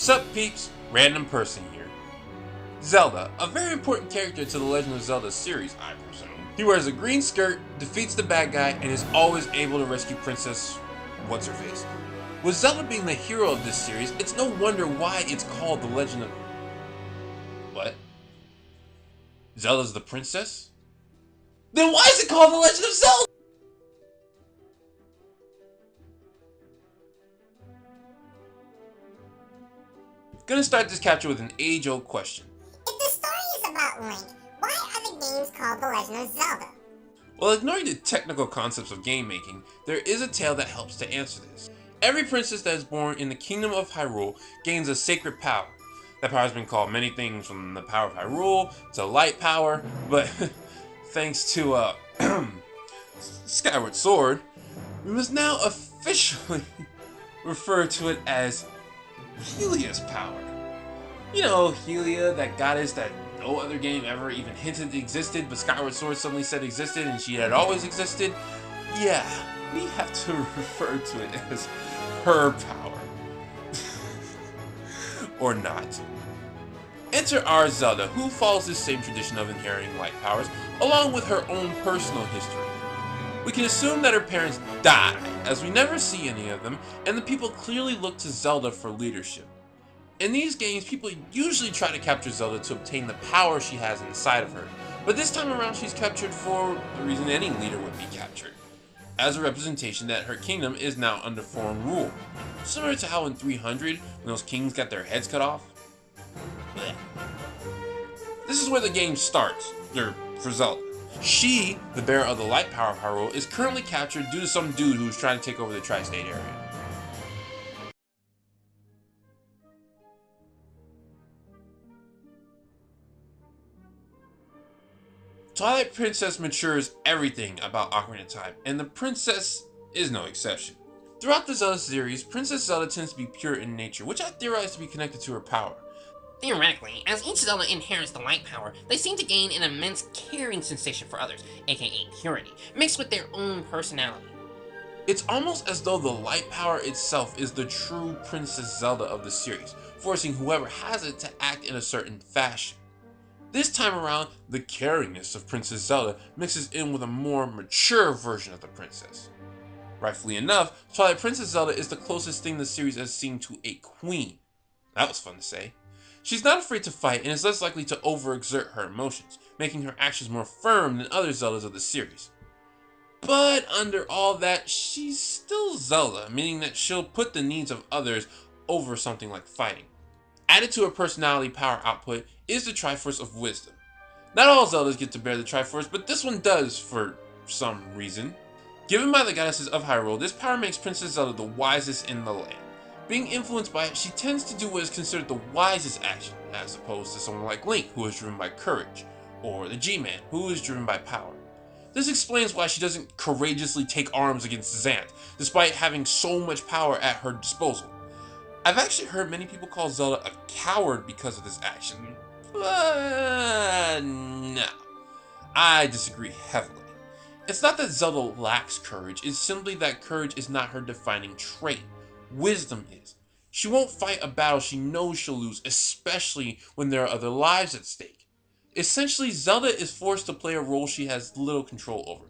Sup peeps, random person here. Zelda, a very important character to the Legend of Zelda series, I presume. He wears a green skirt, defeats the bad guy, and is always able to rescue Princess What's-Her-Face. With Zelda being the hero of this series, it's no wonder why it's called the Legend of... What? Zelda's the princess? Then why is it called the Legend of Zelda? Gonna start this capture with an age-old question. If the story is about Link, why are the games called The Legend of Zelda? Well, ignoring the technical concepts of game making, there is a tale that helps to answer this. Every princess that is born in the Kingdom of Hyrule gains a sacred power. That power has been called many things, from the power of Hyrule to light power, but thanks to Skyward Sword, we must now officially refer to it as Helia's power. You know, Helia, that goddess that no other game ever even hinted existed, but Skyward Sword suddenly said existed and she had always existed. Yeah, we have to refer to it as her power. Or not. Enter our Zelda, who follows this same tradition of inheriting light powers, along with her own personal history. We can assume that her parents died, as we never see any of them, and the people clearly look to Zelda for leadership. In these games, people usually try to capture Zelda to obtain the power she has inside of her, but this time around she's captured for the reason any leader would be captured, as a representation that her kingdom is now under foreign rule, similar to how in 300, when those kings got their heads cut off. Blech. This is where the game starts, for Zelda. She, the bearer of the light power of Hyrule, is currently captured due to some dude who's trying to take over the tri-state area. Twilight Princess matures everything about Ocarina of Time, and the princess is no exception. Throughout the Zelda series, Princess Zelda tends to be pure in nature, which I theorize to be connected to her power. Theoretically, as each Zelda inherits the light power, they seem to gain an immense caring sensation for others, aka purity, mixed with their own personality. It's almost as though the light power itself is the true Princess Zelda of the series, forcing whoever has it to act in a certain fashion. This time around, the caringness of Princess Zelda mixes in with a more mature version of the princess. Rightfully enough, Twilight Princess Zelda is the closest thing the series has seen to a queen. That was fun to say. She's not afraid to fight and is less likely to overexert her emotions, making her actions more firm than other Zeldas of the series. But under all that, she's still Zelda, meaning that she'll put the needs of others over something like fighting. Added to her personality power output is the Triforce of Wisdom. Not all Zeldas get to bear the Triforce, but this one does for some reason. Given by the goddesses of Hyrule, this power makes Princess Zelda the wisest in the land. Being influenced by it, she tends to do what is considered the wisest action, as opposed to someone like Link, who is driven by courage, or the G-Man, who is driven by power. This explains why she doesn't courageously take arms against Zant, despite having so much power at her disposal. I've actually heard many people call Zelda a coward because of this action, but no, I disagree heavily. It's not that Zelda lacks courage, it's simply that courage is not her defining trait. Wisdom is. She won't fight a battle she knows she'll lose, especially when there are other lives at stake. Essentially, Zelda is forced to play a role she has little control over.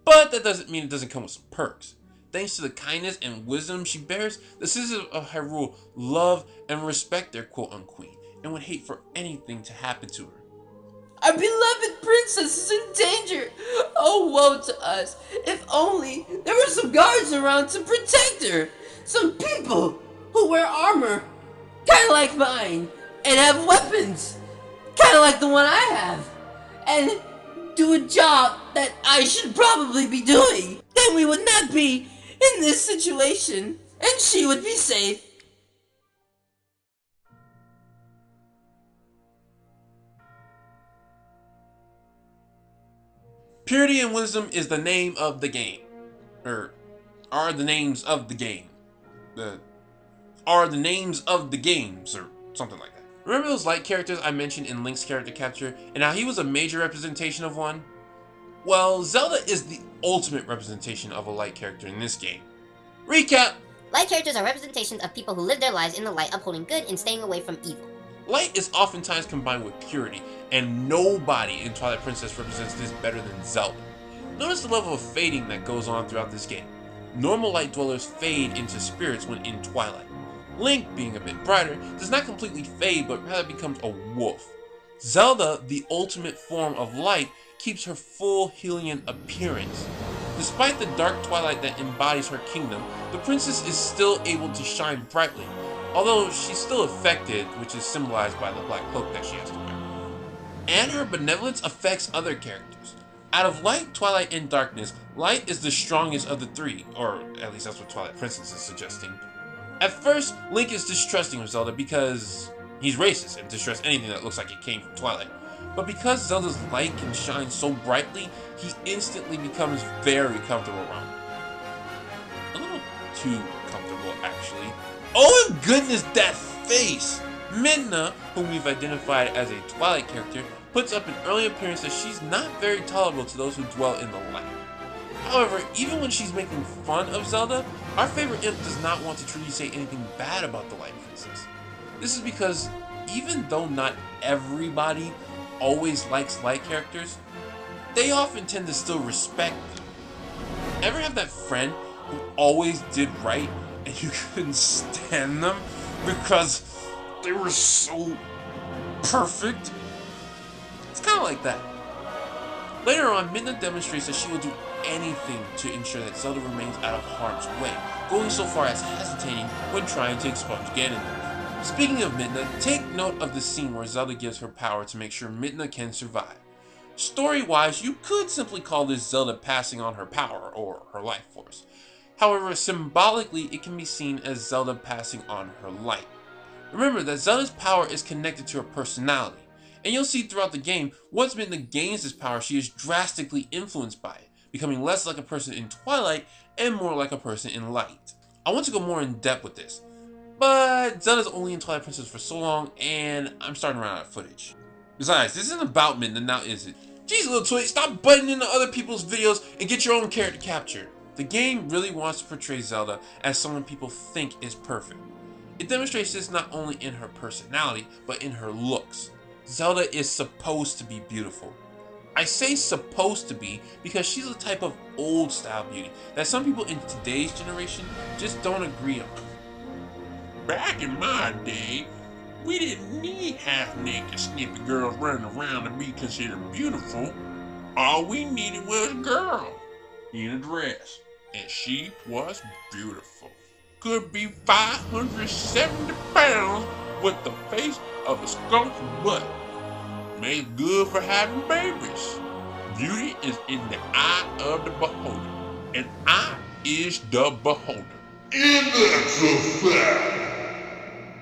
But that doesn't mean it doesn't come with some perks. Thanks to the kindness and wisdom she bears, the citizens of Hyrule love and respect their quote-unquote queen, and would hate for anything to happen to her. Our beloved princess is in danger! Oh, woe to us! If only there were some guards around to protect her! Some people who wear armor, kinda like mine, and have weapons, kinda like the one I have, and do a job that I should probably be doing. Then we would not be in this situation, and she would be safe. Purity and wisdom is the name of the game. Are the names of the game. Are the names of the games, or something like that. Remember those light characters I mentioned in Link's character capture, and how he was a major representation of one? Well, Zelda is the ultimate representation of a light character in this game. Recap! Light characters are representations of people who live their lives in the light, upholding good and staying away from evil. Light is oftentimes combined with purity, and nobody in Twilight Princess represents this better than Zelda. Notice the level of fading that goes on throughout this game. Normal light dwellers fade into spirits when in Twilight. Link, being a bit brighter, does not completely fade but rather becomes a wolf. Zelda, the ultimate form of light, keeps her full Hylian appearance. Despite the dark twilight that embodies her kingdom, the princess is still able to shine brightly, although she's still affected, which is symbolized by the black cloak that she has to wear. And her benevolence affects other characters. Out of light, twilight, and darkness, light is the strongest of the three, or at least that's what Twilight Princess is suggesting. At first, Link is distrusting of Zelda because he's racist and distrusts anything that looks like it came from Twilight. But because Zelda's light can shine so brightly, he instantly becomes very comfortable around her. A little too comfortable, actually. Oh my goodness, that face! Midna, whom we've identified as a Twilight character, puts up an early appearance that she's not very tolerable to those who dwell in the light. However, even when she's making fun of Zelda, our favorite imp does not want to truly say anything bad about the Light Princess. This is because even though not everybody always likes light characters, they often tend to still respect them. Ever have that friend who always did right and you couldn't stand them because they were so perfect? It's kind of like that. Later on, Midna demonstrates that she will do anything to ensure that Zelda remains out of harm's way, going so far as hesitating when trying to expunge Ganondorf. Speaking of Midna, take note of the scene where Zelda gives her power to make sure Midna can survive. Story-wise, you could simply call this Zelda passing on her power, or her life force. However, symbolically, it can be seen as Zelda passing on her light. Remember that Zelda's power is connected to her personality, and you'll see throughout the game, once Midna gains this power, she is drastically influenced by it, becoming less like a person in Twilight and more like a person in Light. I want to go more in depth with this, but Zelda's only in Twilight Princess for so long, and I'm starting to run out of footage. Besides, this isn't about Midna, now is it? Jeez, little twit, stop butting into other people's videos and get your own character captured. The game really wants to portray Zelda as someone people think is perfect. It demonstrates this not only in her personality, but in her looks. Zelda is supposed to be beautiful. I say supposed to be because she's a type of old style beauty that some people in today's generation just don't agree on. Back in my day, we didn't need half-naked snippy girls running around to be considered beautiful. All we needed was a girl in a dress, and she was beautiful. Could be 570 pounds with the face of a skunk's butt. Made good for having babies. Beauty is in the eye of the beholder, and I is the beholder. And that's a fact.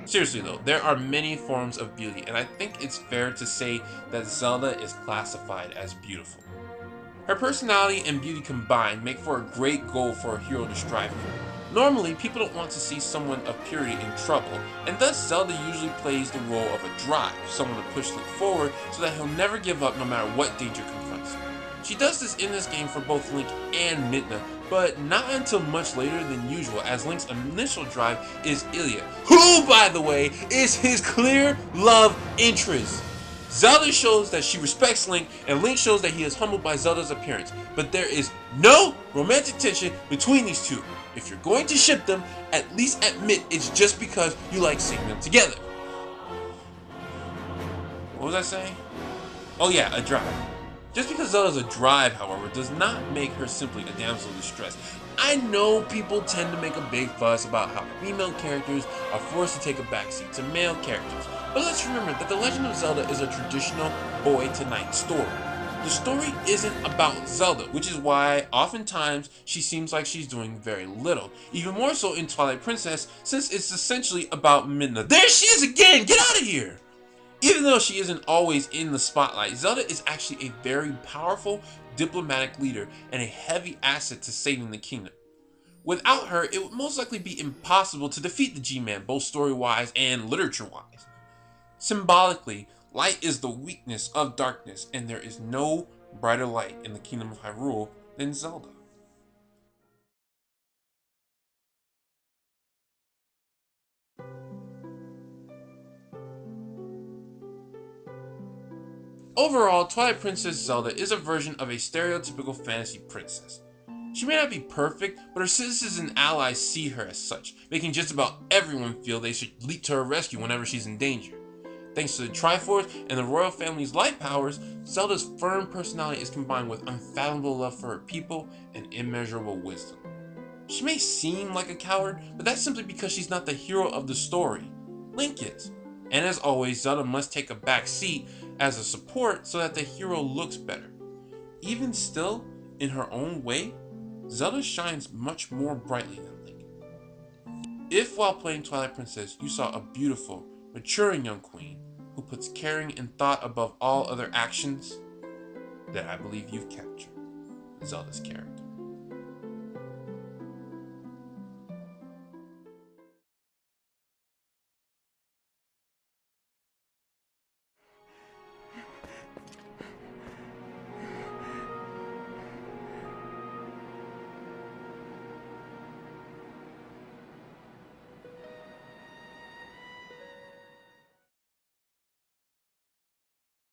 Seriously though, there are many forms of beauty, and I think it's fair to say that Zelda is classified as beautiful. Her personality and beauty combined make for a great goal for a hero to strive for. Normally, people don't want to see someone of purity in trouble, and thus Zelda usually plays the role of a drive, someone to push Link forward so that he'll never give up no matter what danger confronts him. She does this in this game for both Link and Midna, but not until much later than usual, as Link's initial drive is Ilia, who, by the way, is his clear love interest. Zelda shows that she respects Link, and Link shows that he is humbled by Zelda's appearance, but there is no romantic tension between these two. If you're going to ship them, at least admit it's just because you like seeing them together. What was I saying? Oh yeah, a drive. Just because Zelda's a drive, however, does not make her simply a damsel in distress. I know people tend to make a big fuss about how female characters are forced to take a backseat to male characters, but let's remember that The Legend of Zelda is a traditional boy to knight story. The story isn't about Zelda, which is why oftentimes she seems like she's doing very little. Even more so in Twilight Princess, since it's essentially about Midna. There she is again! Get out of here! Even though she isn't always in the spotlight, Zelda is actually a very powerful diplomatic leader and a heavy asset to saving the kingdom. Without her, it would most likely be impossible to defeat the G-Man, both story-wise and literature-wise. Symbolically, light is the weakness of darkness, and there is no brighter light in the Kingdom of Hyrule than Zelda. Overall, Twilight Princess Zelda is a version of a stereotypical fantasy princess. She may not be perfect, but her citizens and allies see her as such, making just about everyone feel they should leap to her rescue whenever she's in danger. Thanks to the Triforce and the royal family's light powers, Zelda's firm personality is combined with unfathomable love for her people and immeasurable wisdom. She may seem like a coward, but that's simply because she's not the hero of the story. Link is. And as always, Zelda must take a back seat as a support so that the hero looks better. Even still, in her own way, Zelda shines much more brightly than Link. If while playing Twilight Princess you saw a beautiful, maturing young queen who puts caring and thought above all other actions, then I believe you've captured Zelda's character.